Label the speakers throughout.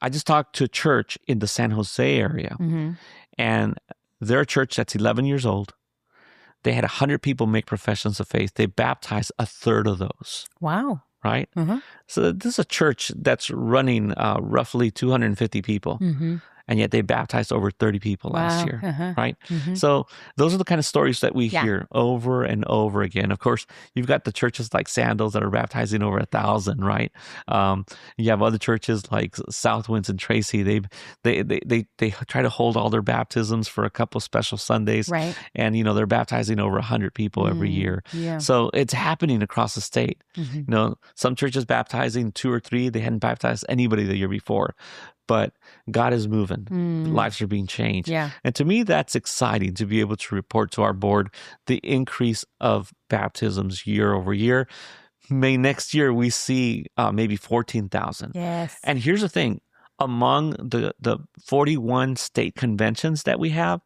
Speaker 1: I just talked to a church in the San Jose area, and they're a church that's 11 years old. They had 100 people make professions of faith. They baptized a third of those.
Speaker 2: Wow.
Speaker 1: Right? So this is a church that's running roughly 250 people. And yet they baptized over 30 people last year, right? So those are the kind of stories that we hear over and over again. Of course, you've got the churches like Sandals that are baptizing over 1,000, right? You have other churches like Southwinds and Tracy. They try to hold all their baptisms for a couple special Sundays,
Speaker 2: right?
Speaker 1: And they're baptizing over 100 people every year. So it's happening across the state. Some churches baptizing 2 or 3. They hadn't baptized anybody the year before. But God is moving. Lives are being changed. And to me, that's exciting to be able to report to our board the increase of baptisms year over year. May next year we see maybe 14,000.
Speaker 2: Yes.
Speaker 1: And here's the thing. Among the 41 state conventions that we have,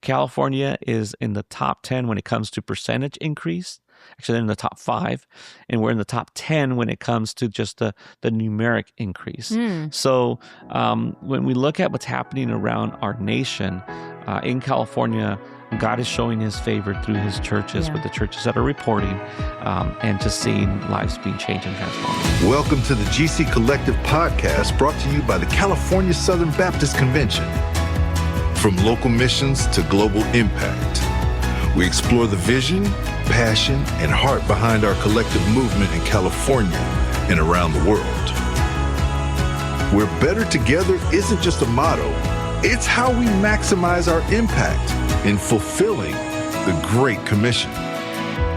Speaker 1: California is in the top 10 when it comes to percentage increase. Actually, they're in the top 5, and we're in the top 10 when it comes to just the numeric increase. So when we look at what's happening around our nation, in California, God is showing his favor through his churches with the churches that are reporting and just seeing lives being changed and transformed.
Speaker 3: Welcome to the GC Collective podcast, brought to you by the California Southern Baptist Convention. From local missions to global impact, we explore the vision, passion, and heart behind our collective movement in California and around the world. Where better together isn't just a motto, it's how we maximize our impact in fulfilling the Great Commission.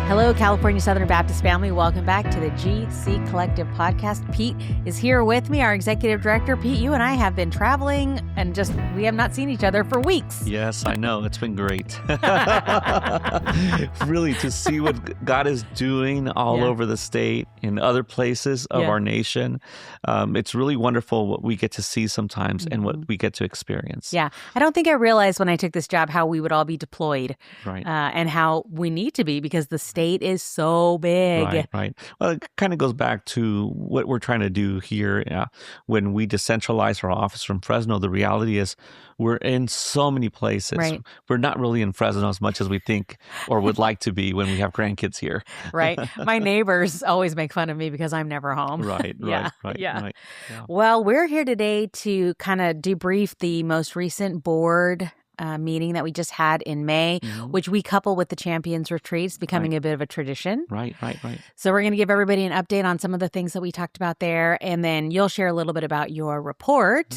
Speaker 2: Hello, California Southern Baptist family. Welcome back to the GC Collective podcast. Pete is here with me, our executive director. Pete, you and I have been traveling and we have not seen each other for weeks.
Speaker 1: Yes, I know. It's been great. Really, to see what God is doing all over the state, in other places of our nation. It's really wonderful what we get to see sometimes and what we get to experience.
Speaker 2: Yeah. I don't think I realized when I took this job how we would all be deployed,
Speaker 1: right?
Speaker 2: And how we need to be, because the state is so big.
Speaker 1: Right. Well, it kind of goes back to what we're trying to do here. When we decentralize our office from Fresno, the reality is we're in so many places.
Speaker 2: Right.
Speaker 1: We're not really in Fresno as much as we think or would like to be when we have grandkids here.
Speaker 2: Right. My neighbors always make fun of me because I'm never home.
Speaker 1: Right.
Speaker 2: Yeah.
Speaker 1: Yeah.
Speaker 2: Well, we're here today to kind of debrief the most recent board meeting that we just had in May, which we couple with the Champions Retreats, becoming a bit of a tradition.
Speaker 1: Right.
Speaker 2: So we're going to give everybody an update on some of the things that we talked about there, and then you'll share a little bit about your report,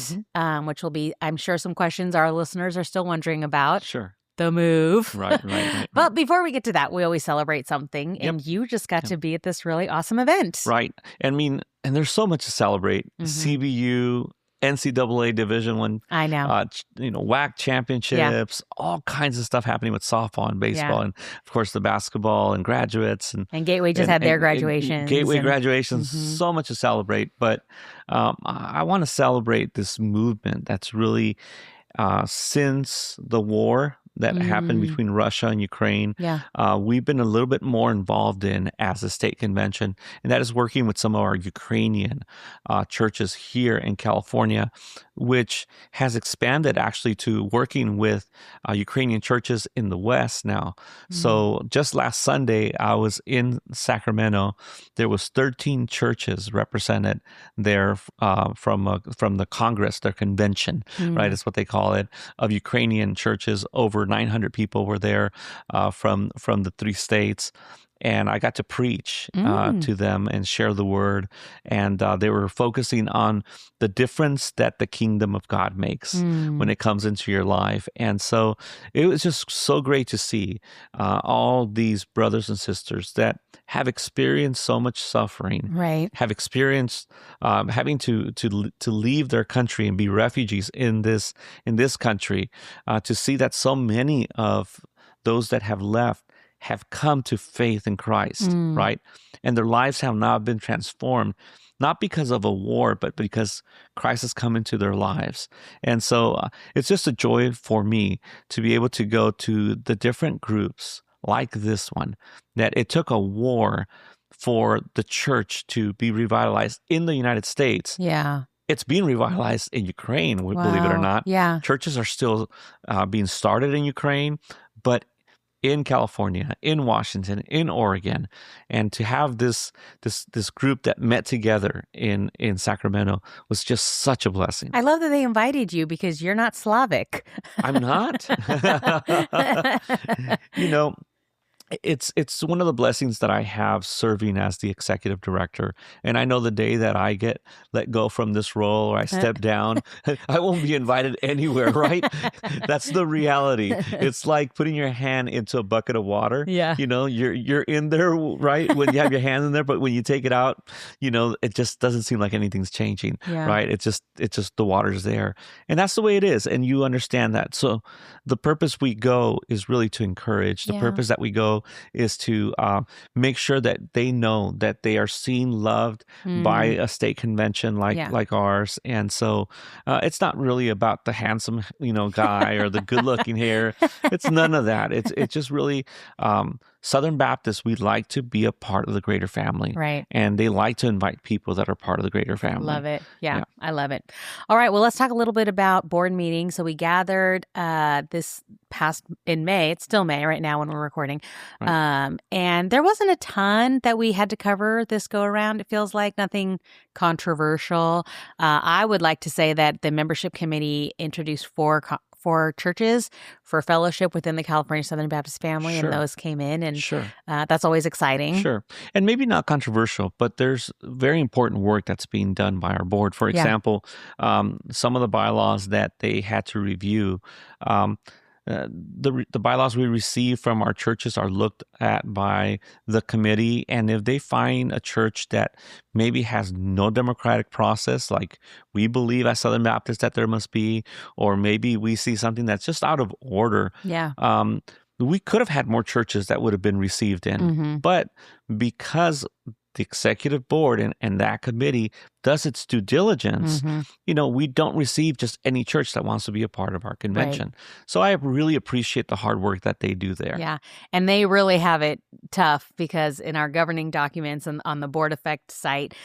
Speaker 2: which will be, I'm sure, some questions our listeners are still wondering about.
Speaker 1: Sure.
Speaker 2: The move.
Speaker 1: Right.
Speaker 2: But before we get to that, we always celebrate something, and you just got to be at this really awesome event.
Speaker 1: Right. And there's so much to celebrate. CBU, NCAA Division I,
Speaker 2: I know,
Speaker 1: WAC championships, all kinds of stuff happening with softball and baseball, and of course the basketball and graduates and
Speaker 2: Gateway just had their graduations.
Speaker 1: Graduations, so much to celebrate. But I want to celebrate this movement that's really since the war that happened between Russia and Ukraine. We've been a little bit more involved in as a state convention, and that is working with some of our Ukrainian churches here in California, which has expanded actually to working with Ukrainian churches in the West now. So just last Sunday, I was in Sacramento. There was 13 churches represented there from the Congress, their convention, right? Is what they call it, of Ukrainian churches. Over 900 people were there from the 3 states. And I got to preach to them and share the word. And they were focusing on the difference that the kingdom of God makes when it comes into your life. And so it was just so great to see all these brothers and sisters that have experienced so much suffering, have experienced having to leave their country and be refugees in this country, to see that so many of those that have left have come to faith in Christ, right? And their lives have now been transformed, not because of a war, but because Christ has come into their lives. And so it's just a joy for me to be able to go to the different groups like this one, that it took a war for the church to be revitalized in the United States.
Speaker 2: Yeah.
Speaker 1: it's being revitalized in Ukraine, believe it or
Speaker 2: Wow.
Speaker 1: not.
Speaker 2: Yeah.
Speaker 1: Churches are still being started in Ukraine, but in California, in Washington, in Oregon, and to have this group that met together in Sacramento was just such a blessing.
Speaker 2: I love that they invited you because you're not Slavic.
Speaker 1: I'm not. You know, it's one of the blessings that I have serving as the executive director. And I know the day that I get let go from this role or I step down, I won't be invited anywhere, right? That's the reality. It's like putting your hand into a bucket of water.
Speaker 2: Yeah.
Speaker 1: You know, you're in there, right? When you have your hand in there, but when you take it out, you know, it just doesn't seem like anything's changing,
Speaker 2: Yeah.
Speaker 1: right? It's just the water's there. And that's the way it is. And you understand that. So the purpose we go is really to encourage. The
Speaker 2: Yeah.
Speaker 1: purpose that we go is to make sure that they know that they are seen, loved by a state convention like ours. And so it's not really about the handsome, guy or the good-looking hair. It's none of that. It's just really Southern Baptists. We like to be a part of the greater family,
Speaker 2: Right.
Speaker 1: And they like to invite people that are part of the greater family.
Speaker 2: Love it. Yeah, I love it. All right. Well, let's talk a little bit about board meetings. So we gathered this past in May. It's still May right now when we're recording.
Speaker 1: Right.
Speaker 2: And there wasn't a ton that we had to cover this go around. It feels like nothing controversial. I would like to say that the membership committee introduced four churches for fellowship within the California Southern Baptist family,
Speaker 1: Sure.
Speaker 2: and those came in, and
Speaker 1: Sure.
Speaker 2: That's always exciting.
Speaker 1: Sure. And maybe not controversial, but there's very important work that's being done by our board. For example, some of the bylaws that they had to review, the bylaws we receive from our churches are looked at by the committee. And if they find a church that maybe has no democratic process, like we believe as Southern Baptists that there must be, or maybe we see something that's just out of order, we could have had more churches that would have been received in.
Speaker 2: Mm-hmm.
Speaker 1: But because the executive board and that committee does its due diligence, we don't receive just any church that wants to be a part of our convention.
Speaker 2: Right.
Speaker 1: So I really appreciate the hard work that they do there.
Speaker 2: Yeah. And they really have it tough because in our governing documents and on the Board Effect site,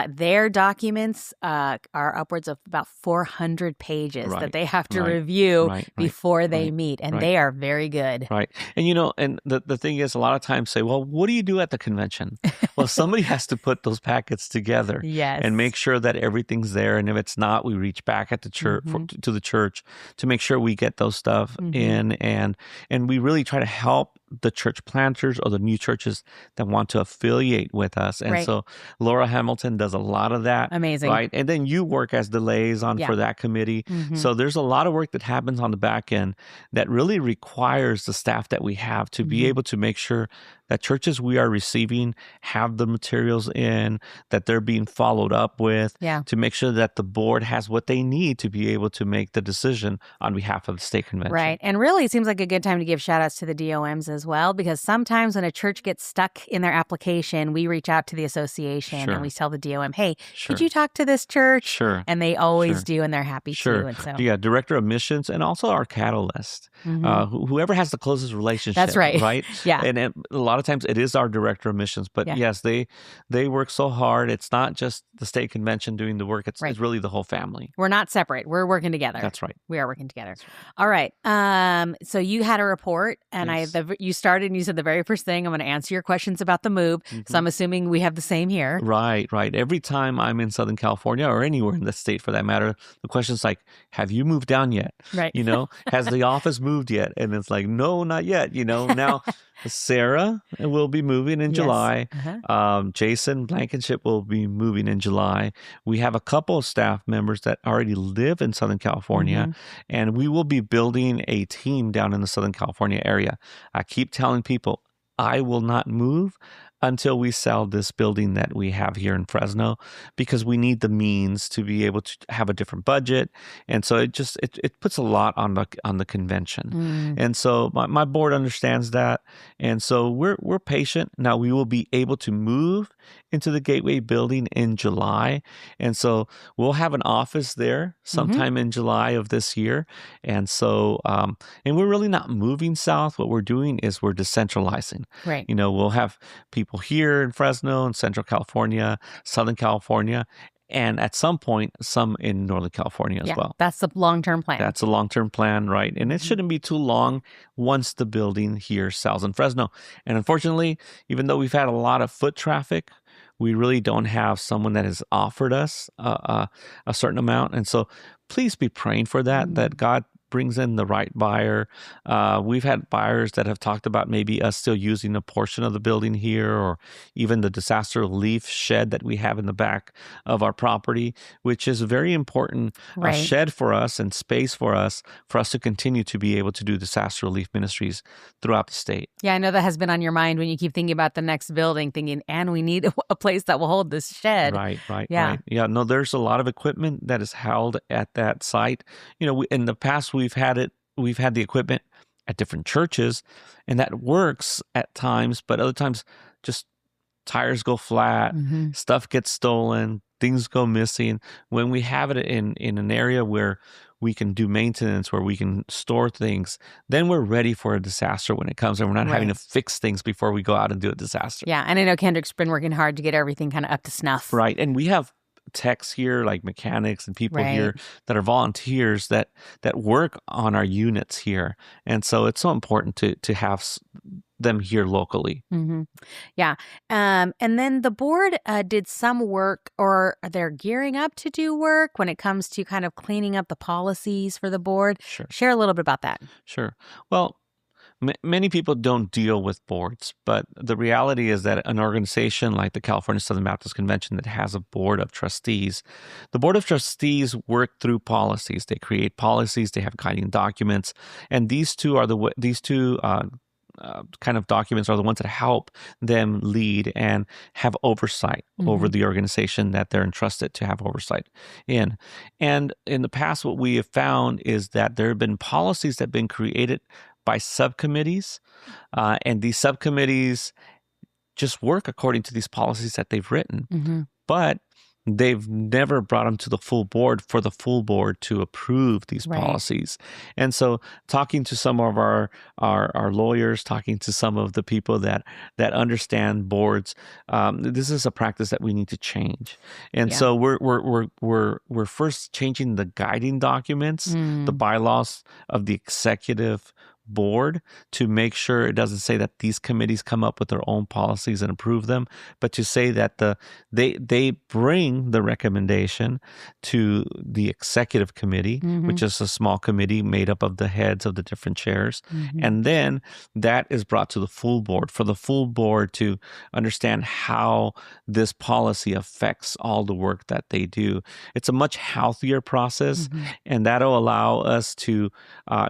Speaker 2: their documents are upwards of about 400 pages that they have to review before they meet. And they are very good.
Speaker 1: Right. And, and the thing is, a lot of times say, well, what do you do at the convention? Well, somebody has to put those packets together and make sure that everything's there. And if it's not, we reach back at the church to the church to make sure we get those stuff in. And we really try to help the church planters or the new churches that want to affiliate with us. And so Laura Hamilton does a lot of that.
Speaker 2: Amazing.
Speaker 1: Right. And then you work as the liaison for that committee. So there's a lot of work that happens on the back end that really requires the staff that we have to be able to make sure that churches we are receiving have the materials in, that they're being followed up with, to make sure that the board has what they need to be able to make the decision on behalf of the state convention.
Speaker 2: Right. And really, it seems like a good time to give shout outs to the DOMs as well, because sometimes when a church gets stuck in their application, we reach out to the association and we tell the DOM, hey, could you talk to this church?
Speaker 1: Sure.
Speaker 2: And they always do, and they're happy to. And so,
Speaker 1: Director of missions and also our catalyst, whoever has the closest relationship.
Speaker 2: That's right.
Speaker 1: Right?
Speaker 2: Yeah.
Speaker 1: And a lot of times it is our director of missions, but yes, they work so hard. It's not just the state convention doing the work. It's really the whole family.
Speaker 2: We're not separate. We're working together.
Speaker 1: That's right.
Speaker 2: We are working together. All right. So you had a report, and you started and you said the very first thing, I'm going to answer your questions about the move. So I'm assuming we have the same here.
Speaker 1: Right. Every time I'm in Southern California or anywhere in the state for that matter, the question's like, have you moved down yet?
Speaker 2: Right.
Speaker 1: Has the office moved yet? And it's like, no, not yet. Now Sarah will be moving in July. Jason Blankenship will be moving in July. We have a couple of staff members that already live in Southern California, and we will be building a team down in the Southern California area. I keep telling people, I will not move until we sell this building that we have here in Fresno, because we need the means to be able to have a different budget. And so it puts a lot on the convention. And so my board understands that. And so we're patient. Now we will be able to move into the Gateway building in July. And so we'll have an office there sometime in July of this year. And so, and we're really not moving south. What we're doing is we're decentralizing.
Speaker 2: Right.
Speaker 1: We'll have people here in Fresno and Central California, Southern California, and at some point, some in Northern California as well.
Speaker 2: That's the long-term plan.
Speaker 1: That's a long-term plan, right? And it shouldn't be too long once the building here sells in Fresno. And unfortunately, even though we've had a lot of foot traffic, we really don't have someone that has offered us a certain amount. And so please be praying for that, that God brings in the right buyer. We've had buyers that have talked about maybe us still using a portion of the building here, or even the disaster relief shed that we have in the back of our property, which is a very important shed for us and space for us to continue to be able to do disaster relief ministries throughout the state.
Speaker 2: Yeah, I know that has been on your mind when you keep thinking about the next building, thinking, and we need a place that will hold this shed.
Speaker 1: Right. Yeah, no, there's a lot of equipment that is held at that site. In the past, we've had the equipment at different churches, and that works at times, but other times just tires go flat, stuff gets stolen, things go missing. When we have it in an area where we can do maintenance, where we can store things, then we're ready for a disaster when it comes, and we're not having to fix things before we go out and do a disaster.
Speaker 2: Yeah, and I know Kendrick's been working hard to get everything kind of up to snuff.
Speaker 1: Right, and we have techs here, like mechanics and people here that are volunteers that work on our units here. And so it's so important to have them here locally.
Speaker 2: Yeah. And then the board did some work, or they're gearing up to do work when it comes to kind of cleaning up the policies for the board.
Speaker 1: Sure.
Speaker 2: Share a little bit about that.
Speaker 1: Sure. Well, many people don't deal with boards, but the reality is that an organization like the California Southern Baptist Convention that has a board of trustees, the board of trustees work through policies. They create policies, they have guiding documents, and these two kind of documents are the ones that help them lead and have oversight over the organization that they're entrusted to have oversight in. And in the past, what we have found is that there have been policies that have been created by subcommittees, and these subcommittees just work according to these policies that they've written. But they've never brought them to the full board for the full board to approve these policies. And so talking to some of our lawyers, talking to some of the people that understand boards, this is a practice that we need to change. And so we're first changing the guiding documents, the bylaws of the executive board, to make sure it doesn't say that these committees come up with their own policies and approve them, but to say that they bring the recommendation to the executive committee, which is a small committee made up of the heads of the different chairs, and then that is brought to the full board for the full board to understand how this policy affects all the work that they do. It's a much healthier process, and that'll allow us to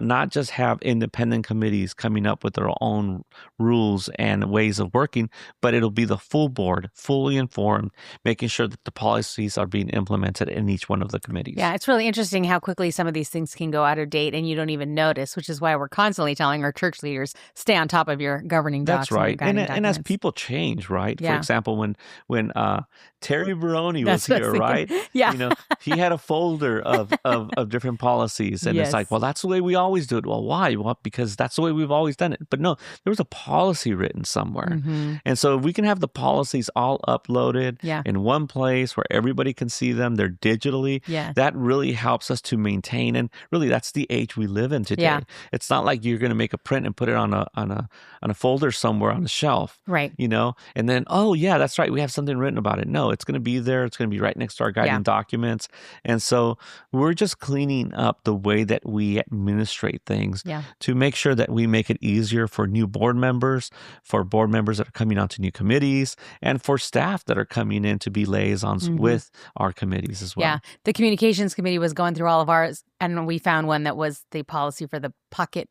Speaker 1: not just have independent committees coming up with their own rules and ways of working, but it'll be the full board, fully informed, making sure that the policies are being implemented in each one of the committees.
Speaker 2: Yeah, it's really interesting how quickly some of these things can go out of date and you don't even notice, which is why we're constantly telling our church leaders, stay on top of your governing docs.
Speaker 1: That's right. And as people change, right? For example, when Terry Baroni was here, right?
Speaker 2: Yeah.
Speaker 1: He had a folder of different policies, and it's like, well, that's the way we always do it. Well, why? Well, because that's the way we've always done it. But no, there was a policy written somewhere. And so if we can have the policies all uploaded in one place where everybody can see them, they're digitally, that really helps us to maintain. And really, that's the age we live in today. It's not like you're going to make a print and put it on a folder somewhere on the shelf.
Speaker 2: Right.
Speaker 1: And then, oh, yeah, that's right, we have something written about it. No, it's going to be there. It's going to be right next to our guiding documents. And so we're just cleaning up the way that we administrate things to make sure that we make it easier for new board members, for board members that are coming onto new committees, and for staff that are coming in to be liaisons with our committees as well.
Speaker 2: Yeah. The communications committee was going through all of ours, and we found one that was the policy for the pocket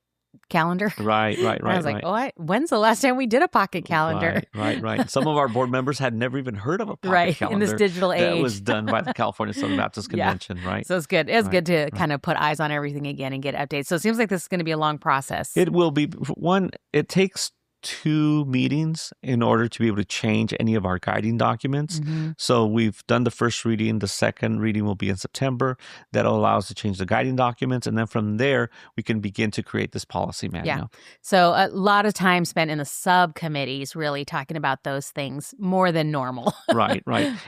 Speaker 2: calendar.
Speaker 1: Right.
Speaker 2: I was like, when's the last time we did a pocket calendar?
Speaker 1: Right. Some of our board members had never even heard of a pocket calendar
Speaker 2: in this digital age.
Speaker 1: That was done by the California Southern Baptist Convention, right?
Speaker 2: So it's good. It's good to kind of put eyes on everything again and get updates. So it seems like this is going to be a long process.
Speaker 1: It will be. One, it takes 2 meetings in order to be able to change any of our guiding documents. So we've done the first reading. The second reading will be in September. That'll allow us to change the guiding documents. And then from there, we can begin to create this policy manual.
Speaker 2: Yeah. So a lot of time spent in the subcommittees really talking about those things more than normal.
Speaker 1: Right.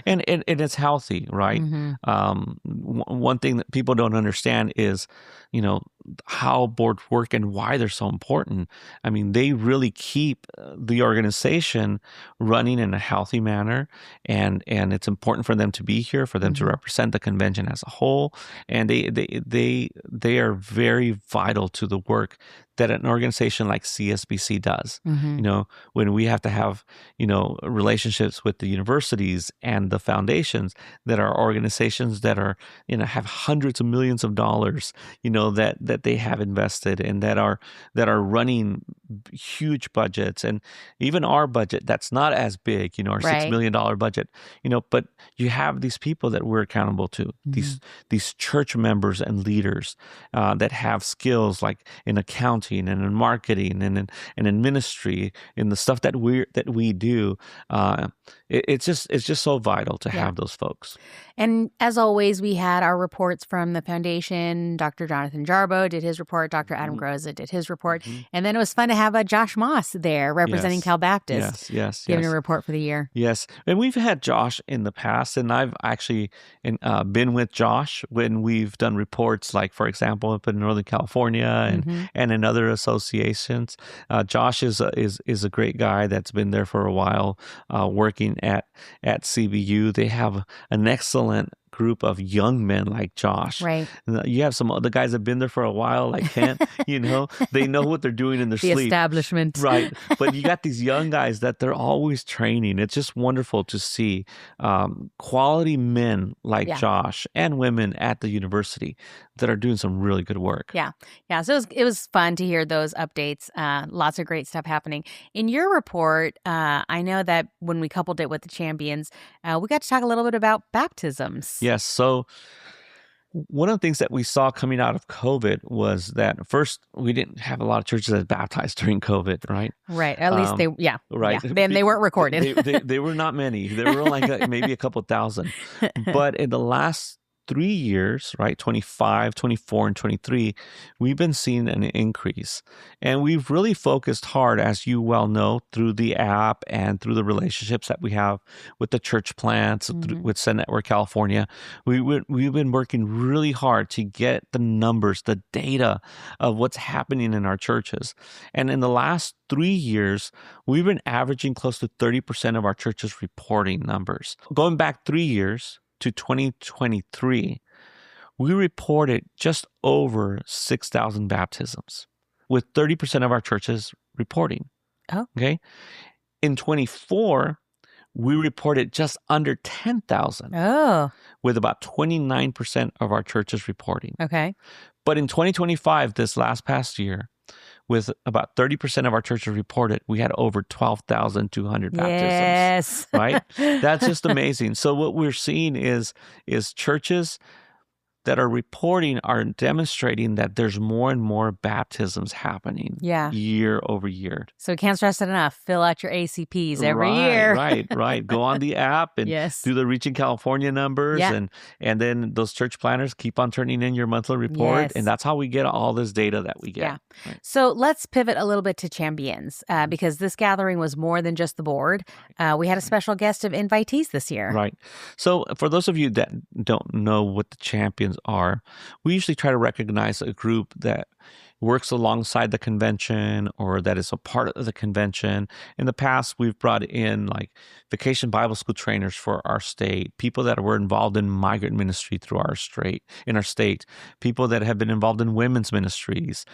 Speaker 1: And it's healthy, right? One thing that people don't understand is, how boards work and why they're so important. I mean, they really keep the organization running in a healthy manner, and it's important for them to be here, for them to represent the convention as a whole, and they are very vital to the work that an organization like CSBC does. When we have to have, relationships with the universities and the foundations that are organizations that are, have hundreds of millions of dollars, that they have invested and that are running huge budgets, and even our budget that's not as big, our $6 million budget, but you have these people that we're accountable to, these church members and leaders that have skills like in accounting and in marketing and in ministry, in the stuff that we do. It's just so vital to have those folks.
Speaker 2: And as always, we had our reports from the foundation. Dr. Jonathan Jarbo did his report. Dr. Adam Groza did his report. And then it was fun to have Josh Moss there representing Cal Baptist.
Speaker 1: Yes.
Speaker 2: Giving a report for the year.
Speaker 1: Yes. And we've had Josh in the past, and I've actually been with Josh when we've done reports, like, for example, up in Northern California and in other associations. Josh is a great guy that's been there for a while, working at CBU. They have an excellent group of young men like Josh.
Speaker 2: Right.
Speaker 1: You have some other guys that have been there for a while, like Kent, they know what they're doing in their sleep.
Speaker 2: The establishment.
Speaker 1: Right. But you got these young guys that they're always training. It's just wonderful to see quality men like Josh and women at the university that are doing some really good work.
Speaker 2: Yeah. So it was fun to hear those updates. Lots of great stuff happening. In your report, I know that when we coupled it with the champions, we got to talk a little bit about baptisms.
Speaker 1: Yes. So one of the things that we saw coming out of COVID was that first, we didn't have a lot of churches that baptized during COVID, right?
Speaker 2: Right. At least
Speaker 1: right.
Speaker 2: Yeah. Then they weren't recorded.
Speaker 1: They were not many. There were like maybe a couple thousand. But in the last 3 years, right, 25, 24, and 23, we've been seeing an increase. And we've really focused hard, as you well know, through the app and through the relationships that we have with the church plants, with Send Network California. We've been working really hard to get the numbers, the data of what's happening in our churches. And in the last 3 years, we've been averaging close to 30% of our churches reporting numbers. Going back 3 years, to 2023, we reported just over 6,000 baptisms, with 30% of our churches reporting.
Speaker 2: Oh.
Speaker 1: Okay. In 24, we reported just under 10,000.
Speaker 2: Oh.
Speaker 1: With about 29% of our churches reporting.
Speaker 2: Okay.
Speaker 1: But in 2025, this past year, with about 30% of our churches reported, we had over 12,200 baptisms.
Speaker 2: Yes.
Speaker 1: Right? That's just amazing. So what we're seeing is churches that are reporting are demonstrating that there's more and more baptisms happening year over year.
Speaker 2: So we can't stress it enough. Fill out your ACPs every year.
Speaker 1: Right. Go on the app and do the Reaching California numbers. And then those church planners keep on turning in your monthly report.
Speaker 2: Yes.
Speaker 1: And that's how we get all this data that we get.
Speaker 2: Yeah. Right. So let's pivot a little bit to champions because this gathering was more than just the board. We had a special guest of invitees this year.
Speaker 1: Right. So for those of you that don't know what the champions are, we usually try to recognize a group that works alongside the convention or that is a part of the convention. In the past, we've brought in like vacation Bible school trainers for our state, people that were involved in migrant ministry through our state, people that have been involved in women's ministries.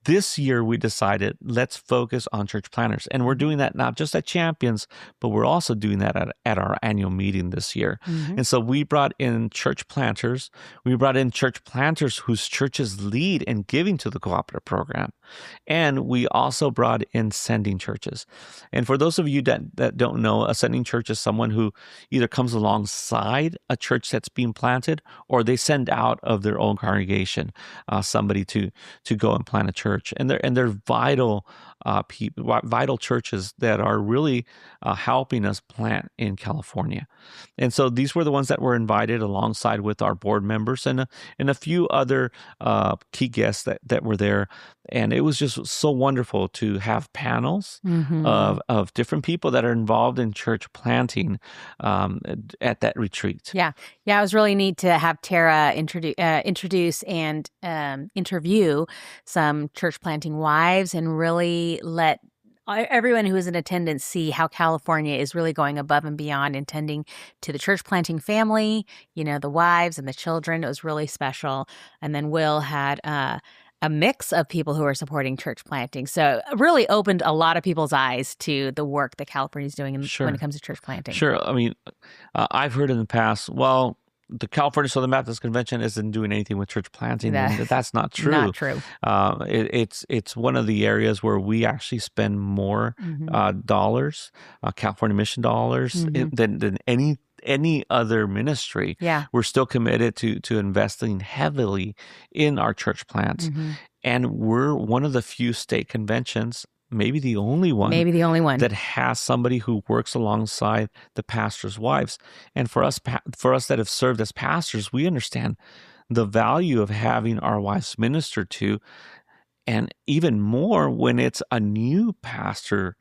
Speaker 1: This year, we decided let's focus on church planners. And we're doing that not just at Champions, but we're also doing that at our annual meeting this year. And so we brought in church planters. We brought in church planters whose churches lead in giving to the Cooperative Program. And we also brought in sending churches. And for those of you that don't know, a sending church is someone who either comes alongside a church that's being planted or they send out of their own congregation somebody to go and plant a church. church, and they're vital people, vital churches that are really helping us plant in California. And so these were the ones that were invited alongside with our board members and a few other key guests that were there. And it was just so wonderful to have panels of different people that are involved in church planting at that retreat.
Speaker 2: Yeah. It was really neat to have Tara introduce and interview some church planting wives and really let everyone who is in attendance see how California is really going above and beyond in tending to the church planting family, the wives and the children. It was really special. And then Will had a mix of people who are supporting church planting. So it really opened a lot of people's eyes to the work that California is doing when it comes to church planting.
Speaker 1: Sure. I mean, I've heard in the past, well, the California Southern Baptist Convention isn't doing anything with church planting. That's not true.
Speaker 2: Not true.
Speaker 1: It's one of the areas where we actually spend more dollars, California mission dollars, than any other ministry.
Speaker 2: Yeah.
Speaker 1: We're still committed to investing heavily in our church plants. And we're one of the few state conventions, maybe the only one that has somebody who works alongside the pastor's wives. And for us that have served as pastors, we understand the value of having our wives minister to, and even more when it's a new pastor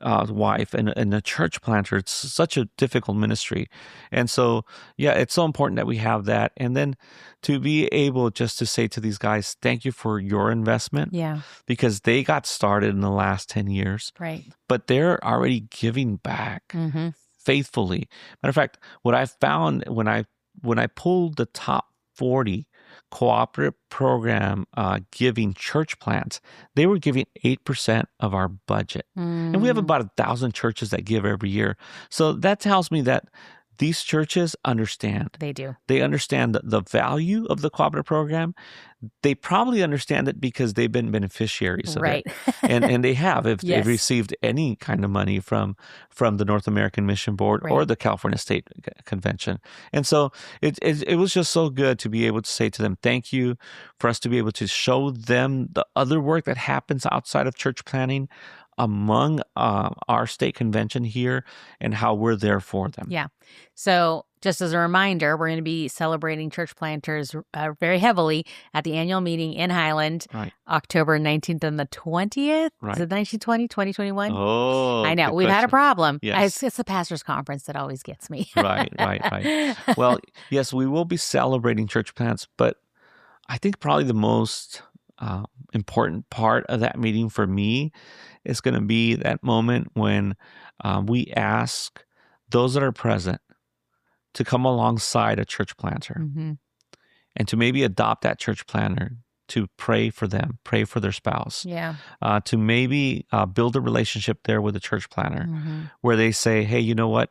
Speaker 1: wife and a church planter. It's such a difficult ministry. And so, yeah, it's so important that we have that. And then to be able just to say to these guys, thank you for your investment.
Speaker 2: Yeah.
Speaker 1: Because they got started in the last 10 years.
Speaker 2: Right.
Speaker 1: But they're already giving back faithfully. Matter of fact, what I found when I pulled the top 40 Cooperative Program giving church plants, they were giving 8% of our budget. And we have about 1,000 churches that give every year. So that tells me that these churches understand.
Speaker 2: They do.
Speaker 1: They understand the value of the Cooperative Program. They probably understand it because they've been beneficiaries of it. And they have. If they've received any kind of money from the North American Mission Board or the California State Convention. And so it was just so good to be able to say to them, thank you, for us to be able to show them the other work that happens outside of church planting among our state convention here and how we're there for them.
Speaker 2: Yeah. So just as a reminder, we're going to be celebrating church planters very heavily at the annual meeting in Highland, October 19th and the 20th. Is it 1920, 2021?
Speaker 1: Oh,
Speaker 2: I know. We've had a problem.
Speaker 1: Yes.
Speaker 2: It's the pastor's conference that always gets me.
Speaker 1: Right. Well, yes, we will be celebrating church plants, but I think probably the most important part of that meeting for me is going to be that moment when we ask those that are present to come alongside a church planter and to maybe adopt that church planter, to pray for them, pray for their spouse, to maybe build a relationship there with a church planter where they say, hey, you know what?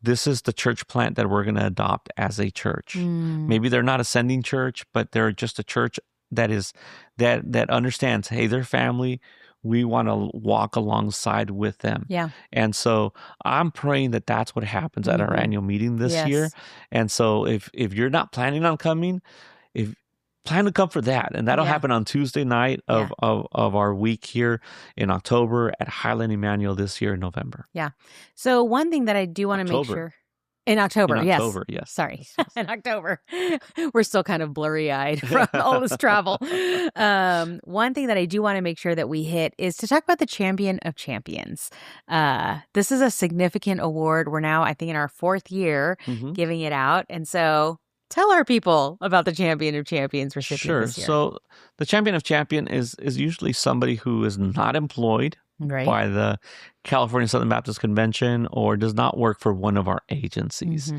Speaker 1: This is the church plant that we're going to adopt as a church. Maybe they're not a sending church, but they're just a church that understands, hey, their family, we want to walk alongside with them.
Speaker 2: Yeah.
Speaker 1: And so I'm praying that that's what happens at our annual meeting this year. And so if you're not planning on coming, plan to come for that. And that'll happen on Tuesday night of our week here in October at Highland Emmanuel this year in November.
Speaker 2: Yeah. So one thing that I do want to make sure... In October,
Speaker 1: yes.
Speaker 2: Sorry, in October. We're still kind of blurry-eyed from all this travel. One thing that I do want to make sure that we hit is to talk about the Champion of Champions. This is a significant award. We're now, I think, in our 4th year giving it out. And so tell our people about the Champion of Champions recipient this year.
Speaker 1: So the Champion of Champion is usually somebody who is not employed by the California Southern Baptist Convention or does not work for one of our agencies,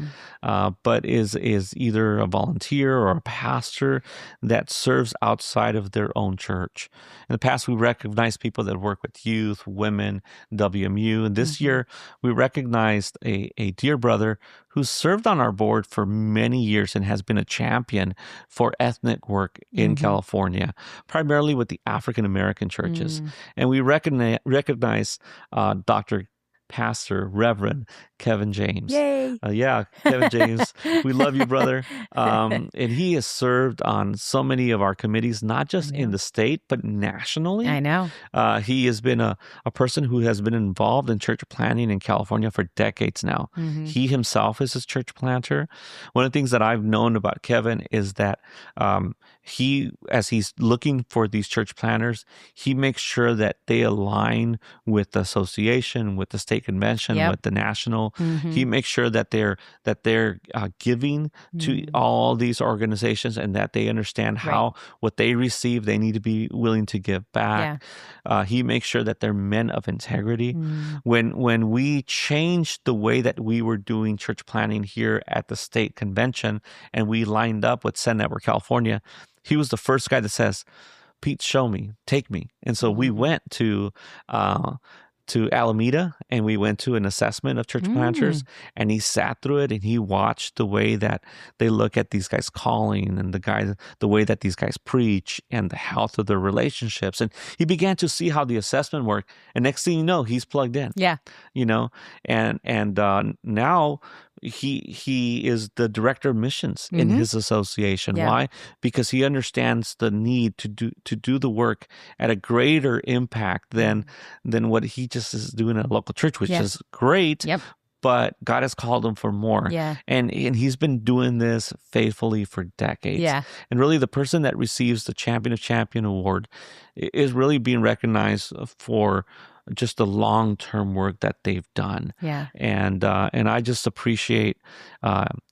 Speaker 1: but is either a volunteer or a pastor that serves outside of their own church. In the past, we recognized people that work with youth, women, WMU. And this year, we recognized a dear brother who served on our board for many years and has been a champion for ethnic work in California, primarily with the African American churches. And we recognize Dr. Pastor, Reverend Kevin James.
Speaker 2: Yay.
Speaker 1: Kevin James, we love you, brother. And he has served on so many of our committees, not just in the state, but nationally.
Speaker 2: I know.
Speaker 1: He has been a person who has been involved in church planting in California for decades now. He himself is a church planter. One of the things that I've known about Kevin is that as he's looking for these church planters, he makes sure that they align with the association, with the state convention, with the national. He makes sure that they're giving to all these organizations, and that they understand how what they receive, they need to be willing to give back. He makes sure that they're men of integrity. When we changed the way that we were doing church planting here at the state convention, and we lined up with Send Network California, he was the first guy that says, Pete, show me, take me. And so we went to Alameda, and we went to an assessment of church planters, and he sat through it, and he watched the way that they look at these guys' calling, and the way that these guys preach, and the health of their relationships. And he began to see how the assessment worked. And next thing you know, he's plugged in.
Speaker 2: Yeah.
Speaker 1: And now he is the director of missions in his association. Why? Because he understands the need to do the work at a greater impact than what he just is doing at a local church, which is great. Yep. But God has called him for more. Yeah. And he's been doing this faithfully for decades. Yeah. And really, the person that receives the Champion of Champion award is really being recognized for just the long-term work that they've done. Yeah. And I just appreciate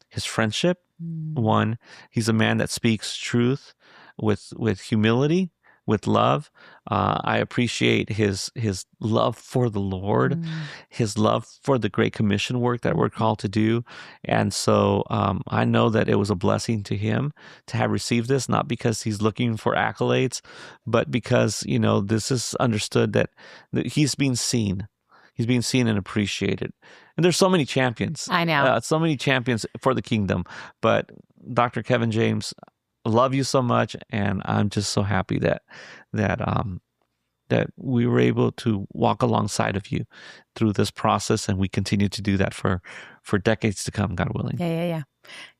Speaker 1: his friendship. One, he's a man that speaks truth with humility, with love. I appreciate his love for the Lord, his love for the Great Commission work that we're called to do. And so I know that it was a blessing to him to have received this, not because he's looking for accolades, but because, this is understood that he's being seen. He's being seen and appreciated. And there's so many champions.
Speaker 2: I know.
Speaker 1: So many champions for the kingdom. But Dr. Kevin James, love you so much, and I'm just so happy that we were able to walk alongside of you through this process, and we continue to do that for decades to come, God willing.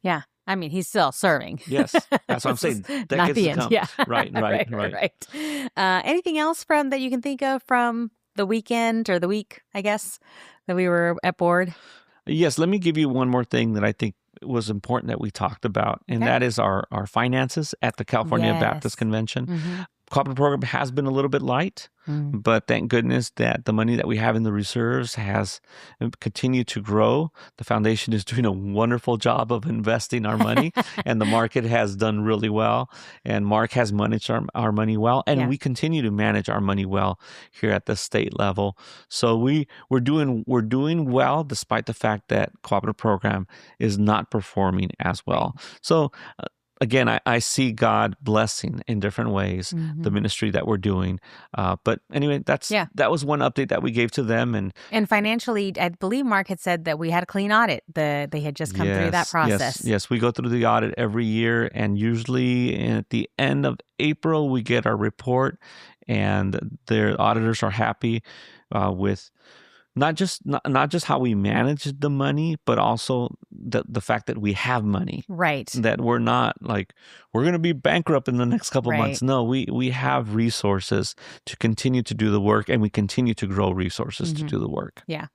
Speaker 2: Yeah. I mean, he's still serving.
Speaker 1: Yes, that's what I'm saying. Decades
Speaker 2: not the
Speaker 1: to
Speaker 2: end.
Speaker 1: come.
Speaker 2: Yeah.
Speaker 1: Right.
Speaker 2: Anything else that you can think of from the weekend or the week, I guess, that we were at board?
Speaker 1: Yes. Let me give you one more thing that I think was important that we talked about, and that is our finances at the California Baptist Convention. Cooperative Program has been a little bit light, but thank goodness that the money that we have in the reserves has continued to grow. The foundation is doing a wonderful job of investing our money, and the market has done really well. And Mark has managed our money well, and we continue to manage our money well here at the state level. So we're doing well, despite the fact that Cooperative Program is not performing as well. So again, I see God blessing in different ways the ministry that we're doing. But anyway, that was one update that we gave to them. And
Speaker 2: financially, I believe Mark had said that we had a clean audit. They had just come through that process.
Speaker 1: Yes, we go through the audit every year, and usually at the end of April, we get our report, and their auditors are happy with not just how we manage the money, but also the fact that we have money.
Speaker 2: Right.
Speaker 1: That we're not like, we're going to be bankrupt in the next couple of months. No, we have resources to continue to do the work, and we continue to grow resources to do the work.
Speaker 2: Yeah.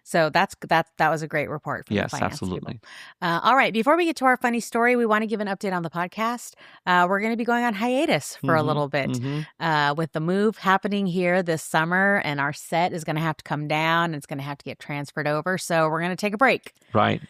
Speaker 2: So that was a great report from the finance
Speaker 1: absolutely.
Speaker 2: people. All right. Before we get to our funny story, we want to give an update on the podcast. We're going to be going on hiatus for a little bit with the move happening here this summer, and our set is going to have to come down. And it's going to have to get transferred over. So we're going to take a break.
Speaker 1: Right.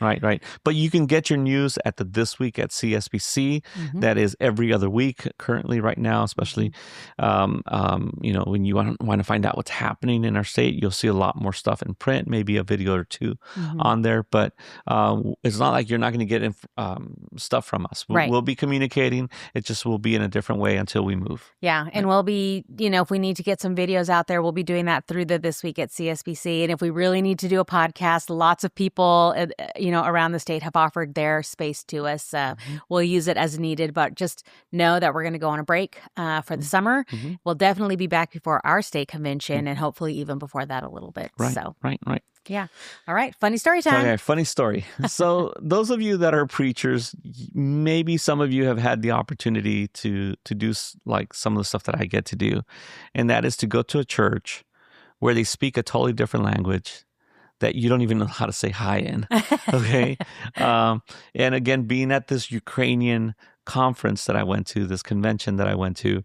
Speaker 1: But you can get your news at the This Week at CSBC. That is every other week currently right now, especially, when you want to find out what's happening in our state, you'll see a lot more stuff in print, maybe a video or two on there. But it's not like you're not going to get stuff from us. We'll be communicating. It just will be in a different way until we move.
Speaker 2: Yeah. And we'll be, if we need to get some videos out there, we'll be doing that through the This Week at CSBC. And if we really need to do a podcast, lots of people, around the state have offered their space to us. We'll use it as needed, but just know that we're going to go on a break for the summer. We'll definitely be back before our state convention, and hopefully even before that a little bit.
Speaker 1: Right.
Speaker 2: Yeah. All right. Funny story time.
Speaker 1: Okay, funny story. So those of you that are preachers, maybe some of you have had the opportunity to do like some of the stuff that I get to do. And that is to go to a church where they speak a totally different language that you don't even know how to say hi in. Okay. And again, being at this Ukrainian conference that I went to, this convention that I went to,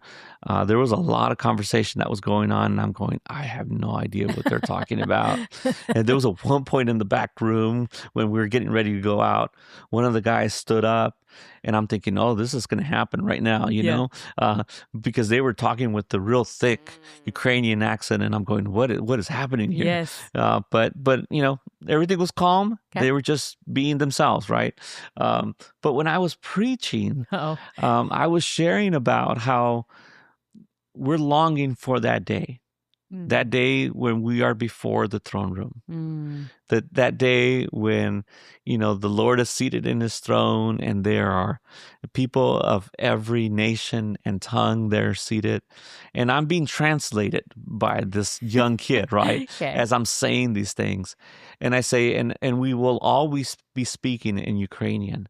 Speaker 1: there was a lot of conversation that was going on. And I'm going, I have no idea what they're talking about. And there was one point in the back room when we were getting ready to go out, one of the guys stood up. And I'm thinking, oh, this is going to happen right now, you know, because they were talking with the real thick Ukrainian accent. And I'm going, what is happening here?
Speaker 2: Yes.
Speaker 1: But you know, everything was calm.
Speaker 2: Okay.
Speaker 1: They were just being themselves, right? But when I was preaching, I was sharing about how we're longing for that day. That day when we are before the throne room. That day when, you know, the Lord is seated in his throne and there are people of every nation and tongue there seated. And I'm being translated by this young kid, right? As I'm saying these things. And I say, and we will always be speaking in Ukrainian.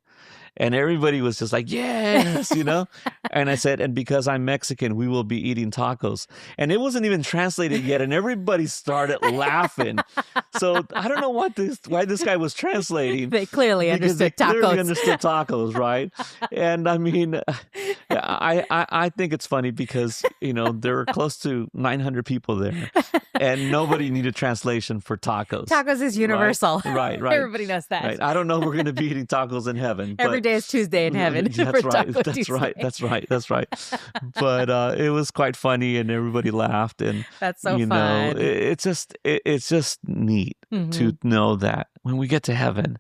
Speaker 1: And everybody was just like, yes, you know? And I said, and because I'm Mexican, we will be eating tacos. And it wasn't even translated yet. And everybody started laughing. So I don't know why this guy was translating.
Speaker 2: They clearly understood tacos.
Speaker 1: Clearly understood tacos, right? And I mean, I think it's funny because, you know, there were close to 900 people there. And nobody needed translation for tacos.
Speaker 2: Tacos is universal.
Speaker 1: Right.
Speaker 2: Everybody knows that.
Speaker 1: Right. I don't know if we're going to be eating tacos in heaven.
Speaker 2: Every day is Tuesday in heaven.
Speaker 1: That's right. But it was quite funny, and everybody laughed, and
Speaker 2: that's so
Speaker 1: you
Speaker 2: fun.
Speaker 1: know, it's just neat to know that when we get to heaven,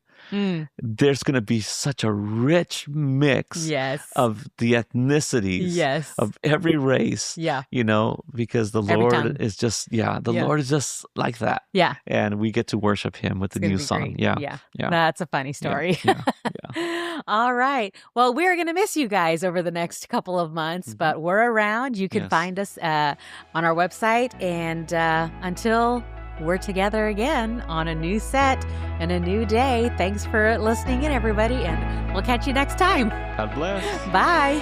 Speaker 1: there's going to be such a rich mix of the ethnicities of every race. You know, because the Lord is just Lord is just like that. And we get to worship him with the new song. Yeah.
Speaker 2: That's a funny story. All right. Well, we're going to miss you guys over the next couple of months, but we're around. You can find us on our website. And until we're together again on a new set and a new day, thanks for listening in, everybody. And we'll catch you next time.
Speaker 1: God bless.
Speaker 2: Bye.